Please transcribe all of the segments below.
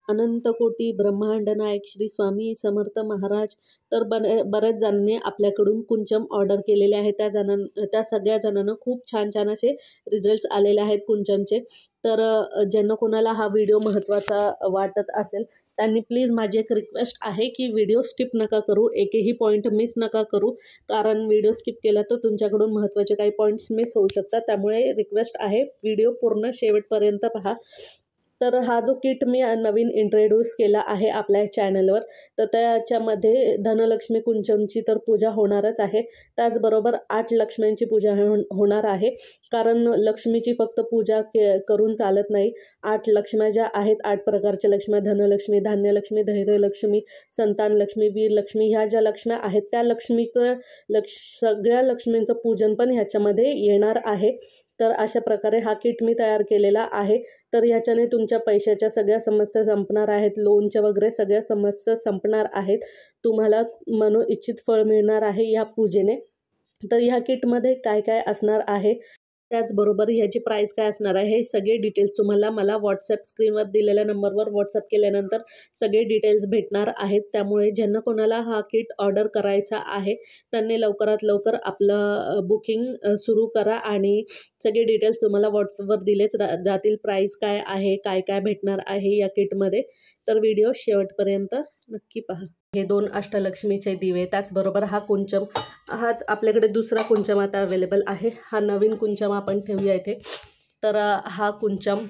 अनंत कोटी ब्रह्मांड नायक श्री स्वामी समर्थ महाराज। तर बऱ्याच जणांनी आपल्याकडून कुंचम ऑर्डर केलेले आहे। त्या सगळ्या जणांना खूप छान छान असे रिझल्ट्स आलेले आहेत कुंचमचे। तर ज्यांना कोणाला हा व्हिडिओ महत्त्वाचा वाटत असेल त्यांनी प्लीज माझी एक रिक्वेस्ट आहे की व्हिडिओ स्किप नका करू, एकही पॉईंट मिस नका करू, कारण व्हिडिओ स्किप केला तर तुमच्याकडून महत्त्वाचे काही पॉईंट्स मिस होऊ शकतात। त्यामुळे रिक्वेस्ट आहे व्हिडिओ पूर्ण शेवटपर्यंत पहा। तर हा जो किट मी नवीन इंट्रोड्यूस केला आहे आपल्या चॅनलवर, तर त्याच्यामध्ये धनलक्ष्मी कुंचमची तर पूजा होणारच आहे, त्याचबरोबर 8 लक्ष्म्यांची पूजा होणार आहे। कारण लक्ष्मीची फक्त पूजा करून चालत नाही। 8 लक्ष्म्या ज्या आहेत, 8 प्रकारच्या लक्ष्म्या, धनलक्ष्मी, धान्यलक्ष्मी, धैर्यलक्ष्मी, संतानलक्ष्मी, वीरलक्ष्मी, ह्या ज्या लक्ष्म्या आहेत त्या लक्ष्मीचं सगळ्या लक्ष्मींचं पूजन पण ह्याच्यामध्ये येणार आहे। तर अशा प्रकारे हा किट मी तयार केलेला आहे। तर ह्याच्याने तुमच्या पैशाच्या सगळ्या समस्या संपणार आहेत, लोनच्या वगैरे सगळ्या समस्या संपणार आहेत, तुम्हाला मनोइच्छित फळ मिळणार आहे या पूजेने। तर ह्या किटमध्ये काय काय असणार आहे, त्याचबरोबर ह्याची प्राईस काय असणार आहे, हे सगळे डिटेल्स तुम्हाला मला व्हॉट्सअप स्क्रीनवर दिलेल्या नंबरवर व्हॉट्सअप केल्यानंतर सगळे डिटेल्स भेटणार आहेत। त्यामुळे ज्यांना कोणाला हा किट ऑर्डर करायचा आहे त्यांनी लवकरात लवकर आपलं बुकिंग सुरू करा आणि सगळे डिटेल्स तुम्हाला व्हॉट्सअपवर दिलेच जातील। प्राईस काय आहे, काय काय भेटणार आहे या किटमध्ये, तर व्हिडिओ शेवटपर्यंत नक्की पहा। हे 2 अष्टलक्ष्मीचे दिवे, त्याचबरोबर हा कुंचम, हा आपल्याकडे दुसरा कुंचम आता अवेलेबल आहे, हा नवीन कुंचम आपण ठेवूया इथे। तर हा कुंचम,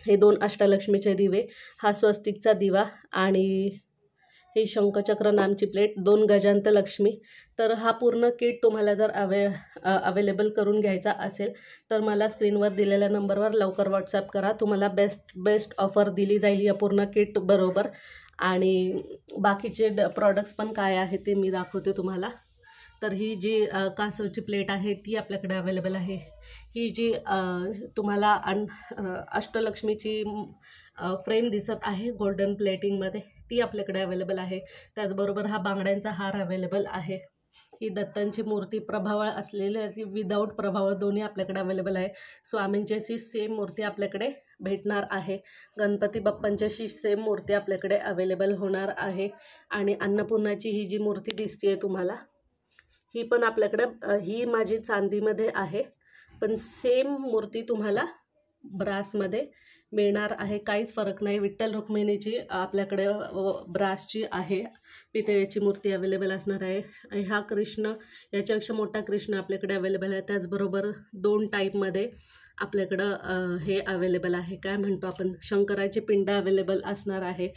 हे 2 अष्टलक्ष्मीचे दिवे, हा स्वस्तिकचा दिवा आणि हे शंखचक्र नामची प्लेट, 2 गजांत लक्ष्मी। तर हा पूर्ण किट तुम्हाला जर अवेलेबल करून घ्यायचा असेल तर मला स्क्रीनवर दिलेल्या नंबरवर लवकर व्हॉट्सअप करा। तुम्हाला बेस्ट ऑफर दिली जाईल या पूर्ण किट बरोबर। आणि बाकीचे प्रॉडक्ट्स पण काय आहे ते मी दाखवते तुम्हाला। तर ही जी कासवची प्लेट आहे ती आपल्याकडे अवेलेबल आहे। ही जी तुम्हाला अष्टलक्ष्मीची फ्रेम दिसत आहे गोल्डन प्लेटिंगमध्ये, ती आपल्याकडे अवेलेबल आहे। त्याचबरोबर हा बांगड्यांचा हार अवेलेबल आहे। ही दत्तांची मूर्ती प्रभावळ असलेली, ती विदाऊट प्रभावळ दोन्ही आपल्याकडे अवेलेबल आहे। स्वामींची अशी सेम मूर्ती आपल्याकडे भेटणार आहे। गणपती बाप्पांची अशी सेम मूर्ती आपल्याकडे अवेलेबल होणार आहे। आणि अन्नपूर्णाची ही जी मूर्ती दिसते तुम्हाला, ही पण आपल्याकडं, ही माझी चांदीमध्ये आहे, पण सेम मूर्ती तुम्हाला ब्रासमध्ये मिळणार आहे, काहीच फरक नाही। विठ्ठल रुक्मिणीची आपल्याकडे ब्रासची आहे, पितळेची मूर्ती अवेलेबल असणार आहे। आणि हा कृष्ण, याच्यापेक्षा मोठा कृष्ण आपल्याकडे अवेलेबल आहे। त्याचबरोबर 2 टाईपमध्ये आपल्याकडं हे अवेलेबल आहे, काय म्हणतो आपण, शंकराची पिंड अवेलेबल असणार आहे।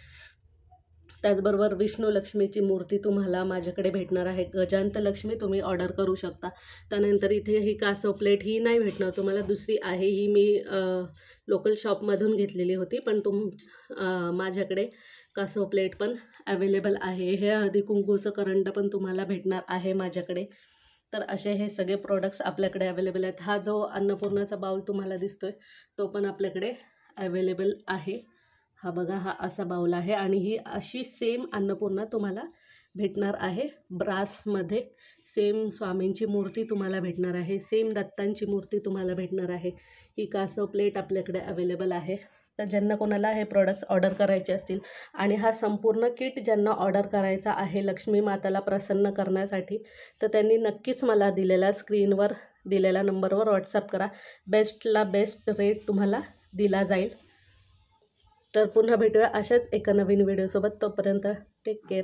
त्याचबरोबर विष्णू लक्ष्मीची मूर्ती तुम्हाला माझ्याकडे भेटणार आहे। गजांत लक्ष्मी तुम्ही ऑर्डर करू शकता। त्यानंतर इथे ही कासव प्लेट ही नाही भेटणार तुम्हाला, दुसरी आहे, ही मी लोकल शॉपमधून घेतलेली होती, पण माझ्याकडे कासव प्लेट पण अवेलेबल आहे। हे हळदी कुंकूचं करंड पण तुम्हाला भेटणार आहे माझ्याकडे। तर असे हे सगळे प्रोडक्ट्स आपल्याकडे अवेलेबल आहेत। हा जो अन्नपूर्णाचा बाउल तुम्हाला दिसतोय तो पण आपल्याकडे अवेलेबल आहे। हा बघा, हा असा बाउल आहे आणि ही अशी सेम अन्नपूर्णा तुम्हाला भेटणार आहे ब्रासमध्ये। सेम स्वामींची मूर्ती तुम्हाला भेटणार आहे, सेम दत्तांची मूर्ती तुम्हाला भेटणार आहे। ही कासव प्लेट आपल्याकडे अवेलेबल आहे। तर ज्यांना कोणाला हे प्रोडक्ट्स ऑर्डर करायचे असतील आणि हा संपूर्ण किट ज्यांना ऑर्डर करायचा आहे लक्ष्मी माताला प्रसन्न करण्यासाठी, तर त्यांनी नक्कीच मला दिलेला स्क्रीनवर दिलेल्या नंबरवर व्हॉट्सअप करा। बेस्टला बेस्ट रेट तुम्हाला दिला जाईल। तर पुन्हा भेटूया अशाच एका नवीन व्हिडिओसोबत, तोपर्यंत टेक केअर।